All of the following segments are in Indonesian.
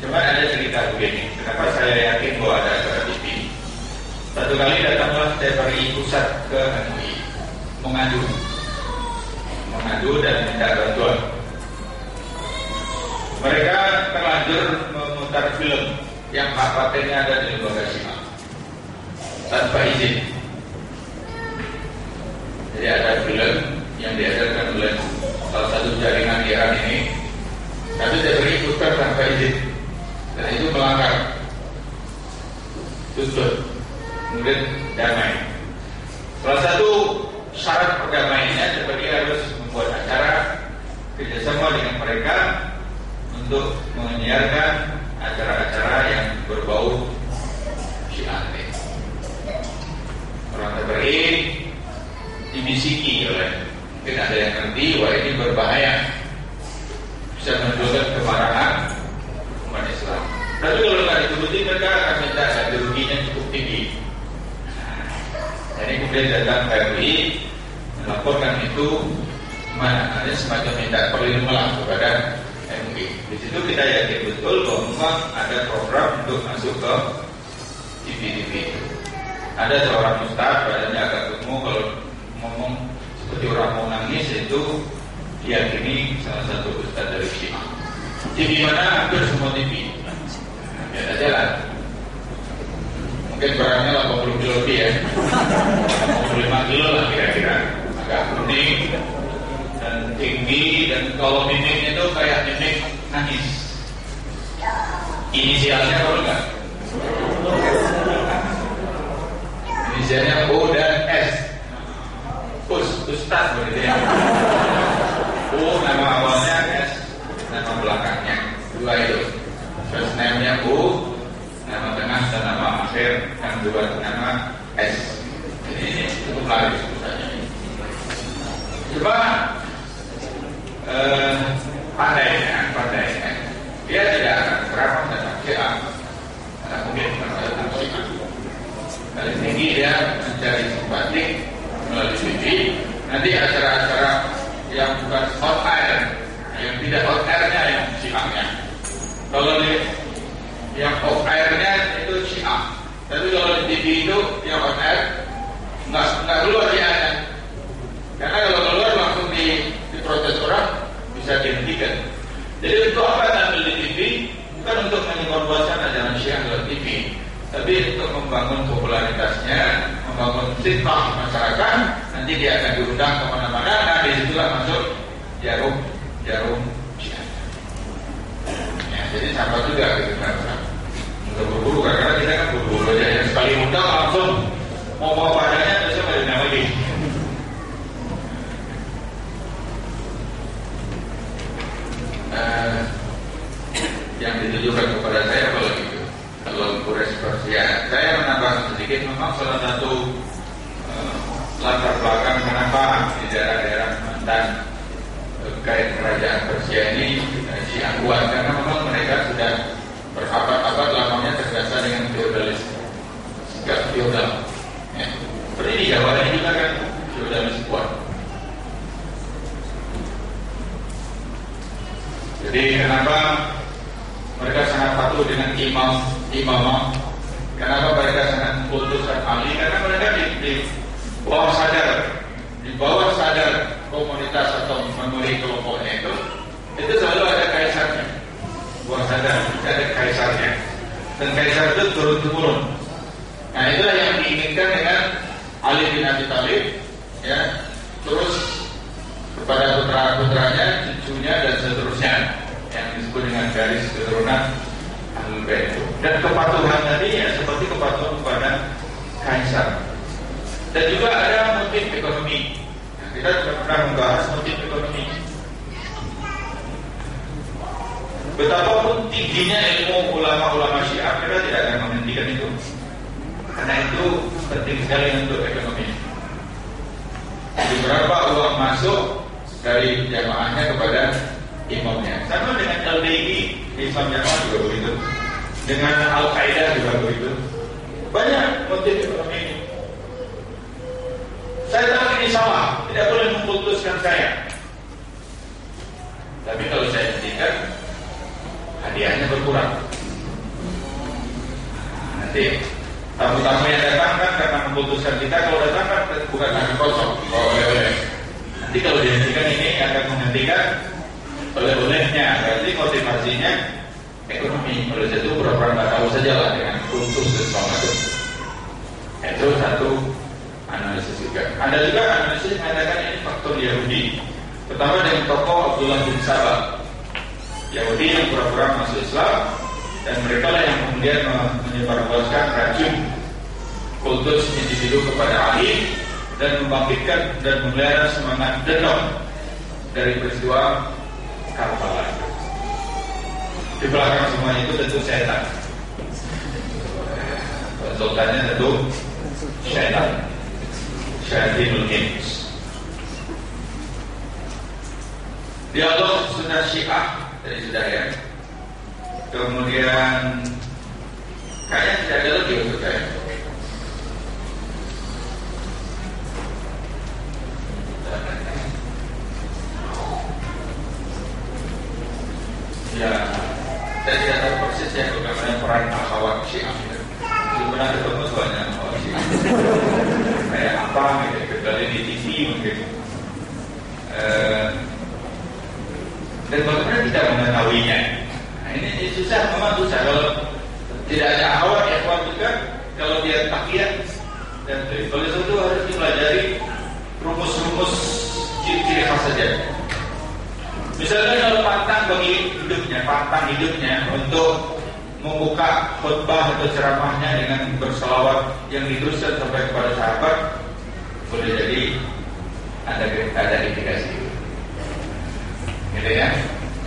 Cuma ada cerita begini, kenapa saya yakin bahwa ada acara TV. Satu kali datanglah TPRI Pusat ke MUI mengadu dan minta bantuan. Mereka terlanjur memutar film yang hak patennya ada di lembaga Syiah tanpa izin. Jadi ada film yang diajarkan oleh salah satu jaringan Iran ini, tapi TPRI putar tanpa izin, dan itu melanggar, tutup, kemudian damai. Salah satu syarat perdamaiannya TPRI harus membuat acara kerjasama dengan mereka untuk menyiarkan acara-acara yang berbau Syiah. Orang TPRI dibisiki oleh, mungkin ada yang ngerti, wah ini berbahaya, bisa menimbulkan kemarahan umat Islam. Tapi kalau nggak dituruti, mereka akan minta ganti ruginya cukup tinggi. Jadi kemudian datang KMI melaporkan itu mana, ada semacam minta perlindungan kepada MUI. Di situ kita yakin betul bahwa memang ada program untuk masuk ke TV. Ada seorang ustaz, badannya agak gemuk, kalau ngomong seperti orang mau nangis, itu diyakini salah satu ustaz dari Syiah. TV mana? Hampir semua TV. Ya, jalan. Mungkin beratnya 80 kilo lebih ya, 85 kilo lah kira-kira. Agak kuning dan tinggi, dan kalau mimiknya itu kayak mimik nangis. Inisialnya apa enggak? Inisialnya O dan S. Ustaz berarti ya. O nama awalnya, S nama belakangnya. Dua itu. First name-nya O, nama tengah dan nama akhir, yang dua nama S. Ini cukup laris ustaznya. Coba pandainya dia tidak akan ceramah tentang Syiah, karena mungkin tentang Syiah. Paling tinggi dia mencari simpatik melalui TV. Nanti acara-acara yang bukan hot air, yang tidak hot airnya yang Syiahnya. Kalau yang hot airnya itu Syiah, tapi kalau di TV itu yang hot air nggak keluar Syiahnya. Karena kalau keluar langsung diprotes orang, bisa dihentikan. Jadi untuk apa tampil di TV? Bukan untuk menyebarluaskan ajaran Syiah lewat TV, tapi untuk membangun popularitasnya, membangun stigma masyarakat. Nanti dia akan diundang kemana-mana. Nah, disitulah masuk jarum Syiah. Ya, jadi sama juga gitu kan. Untuk berburu, karena kita kan berburu aja. Yang sekali undang langsung mau bawa padanya, terus pada lagi. Yang ditujukan kepada saya kalau gitu, kalau kurespons ya, saya menambah sedikit. Memang salah satu latar belakang kenapa di daerah-daerah mantan kerajaan Persia ini Syiah kuat, karena memang mereka sudah berabad-abad lamanya terdasar dengan feodalis, sikap feodal. Ya. Seperti di Jawa ini juga kan feodalis kuat. Jadi kenapa mereka sangat patuh dengan imamah? Kenapa mereka sangat putuskan Ali? Karena mereka di bawah sadar komunitas atau memori kelompoknya itu selalu ada kaisarnya. Bawah sadar ada kaisarnya, dan kaisar itu turun-temurun. Nah, itulah yang diinginkan dengan Ali bin Abi Thalib, ya, terus kepada putra-putranya, cucunya dan seterusnya, yang disebut dengan garis keturunan Ahlul Bait. Dan kepatuhan tadi ya seperti kepatuhan kepada kaisar. Dan juga ada motif ekonomi. Nah, kita sudah pernah membahas motif ekonomi. Betapapun tingginya ilmu ulama-ulama Syiah, kita tidak akan menghentikan itu, karena itu penting sekali untuk ekonomi. Jadi berapa uang masuk dari jamaahnya kepada imamnya. Sama dengan LDI, Islam Jamaah juga begitu. Dengan Al-Qaeda juga begitu. Banyak motif ekonomi ini. Saya tahu ini salah, tidak boleh memutuskan saya. Tapi kalau saya hentikan, hadiahnya berkurang. Nanti tamu-tamu yang datang kan karena memutuskan kita, kalau datang kan bukan tangan kosong, bawa oleh-oleh. Nanti kalau dihentikan ini akan menghentikan oleh-olehnya, berarti motivasinya ekonomi. Oleh itu pura-pura nggak tahu saja lah dengan kultus dan semacam. Itu satu analisis juga. Ada juga analisis mengatakan ini faktor Yahudi. Pertama dengan tokoh Abdullah bin Sabah, Yahudi yang pura-pura masuk Islam, dan mereka lah yang kemudian menyebarluaskan racun kultus individu kepada Ali dan membangkitkan dan memelihara semangat dendam dari peristiwa Karbala. Di belakang semuanya itu tentu setan. Konsultannya tentu setan, syaitanul ins. Dialog sunnah Syiah dari sudah ya. Kemudian kayaknya tidak ada lagi untuk saya. Ya, saya tidak tahu persis ya bagaimana peran akhwat Syiah. Sebenarnya ketemu soalnya akhwat Syiah. Kayak apa gitu, kecuali di TV mungkin. Dan bagaimana kita mengetahuinya? Nah, ini susah, memang susah. Kalau tidak ada akhwat, ya akhwat juga. Kalau dia takyat dan oleh itu harus dipelajari rumus-rumus ciri-ciri khas saja. Misalnya kalau pantang hidupnya untuk membuka khutbah atau ceramahnya dengan berselawat yang diteruskan sampai kepada sahabat, boleh jadi ada indikasi, gitu ya.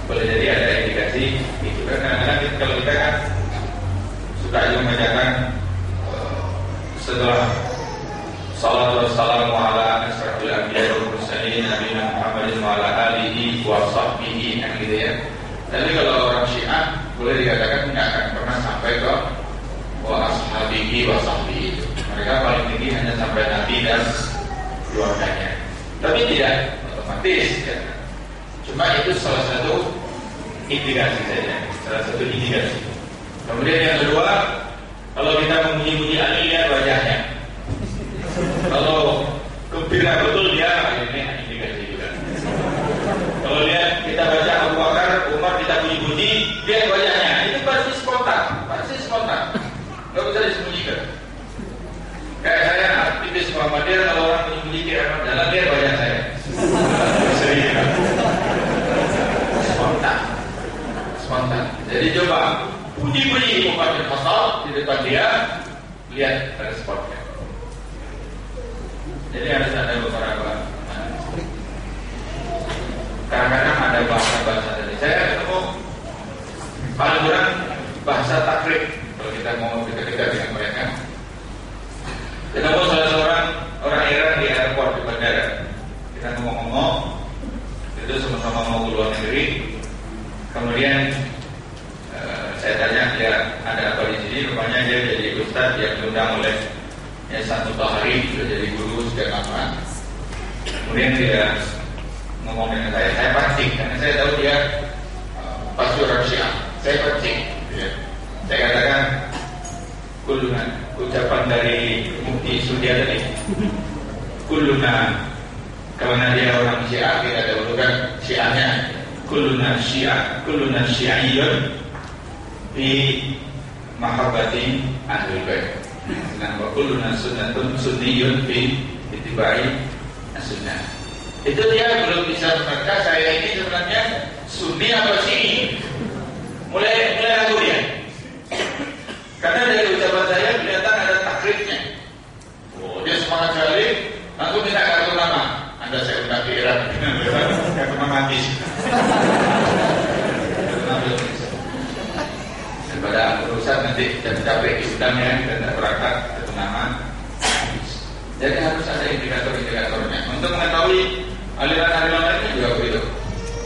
Boleh jadi ada indikasi itu. Kadang-kadang kalau kita kan suka aja membacakan setelah salatu wassalamu ala asrafil anbiya wal mursalin nabiyina Muhammadin wa ala alihi wa sahbihi, yang gitu ya. Tapi kalau orang Syiah boleh dikatakan tidak akan pernah sampai ke wa ashabihi wa sahbihi. Mereka paling tinggi hanya sampai Nabi dan keluarganya. Tapi tidak otomatis ya. Cuma itu salah satu indikasi saja, salah satu indikasi. Kemudian yang kedua, kalau kita memuji-muji Ali, lihat wajahnya. Kalau gembira betul dia, ini indikasi juga. Kalau lihat kita baca Abu Bakar, Umar, kita puji-puji, lihat wajahnya, itu pasti spontan, nggak bisa disembunyikan. Kayak saya aktivis Muhammadiyah, kalau orang puji-puji Ki Ahmad Dahlan, lihat wajah saya. Serius. Spontan. Jadi coba puji-puji Umar bin Khattab di depan dia, lihat responnya. Jadi harus ada beberapa. Kadang-kadang ada bahasa-bahasa dari saya ketemu paling kurang bahasa takrib kalau kita mau dekat-dekat dengan mereka. Ketemu salah seorang orang Iran di airport di bandara. Kita ngomong-ngomong, itu sama-sama mau ke luar negeri. Kemudian saya tanya dia ada apa di sini. Rupanya dia jadi ustadz yang diundang oleh Yayasan Mutahari, sudah jadi guru sejak lama. Kemudian dia ngomong dengan saya pancing karena saya tahu dia pasti orang Syiah. Saya pancing. Ya. Saya katakan kuluna, ucapan dari Mufti Sudia tadi. Kuluna, karena dia orang Syiah, kita dahulukan Syiahnya. Kuluna Syiaiyun fi mahabbati ahlul bait. Nah, wa kuluna sunnatun sunniyun fi ittiba'i as-sunnah. Itu dia belum bisa berkata saya ini sebenarnya sunni apa syi'i. Mulai ragu dia. Karena dari ucapan saya kelihatan ada takribnya. Oh, dia semangat sekali, langsung minta kartu nama. Anda saya undang ke Iran, kartu nama mati. Daripada urusan nanti capek diundangnya dan tidak berangkat kartu nama. Jadi harus ada indikator-indikatornya. Untuk mengetahui aliran-aliran lainnya juga begitu.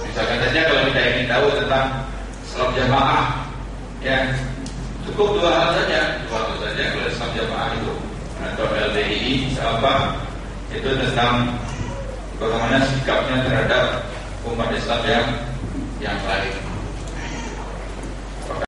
Misalkan saja kalau kita ingin tahu tentang salat jamaah, ya cukup dua hal saja kalau salat jamaah itu atau LDI apa itu tentang bagaimana sikapnya terhadap umat Islam yang lain.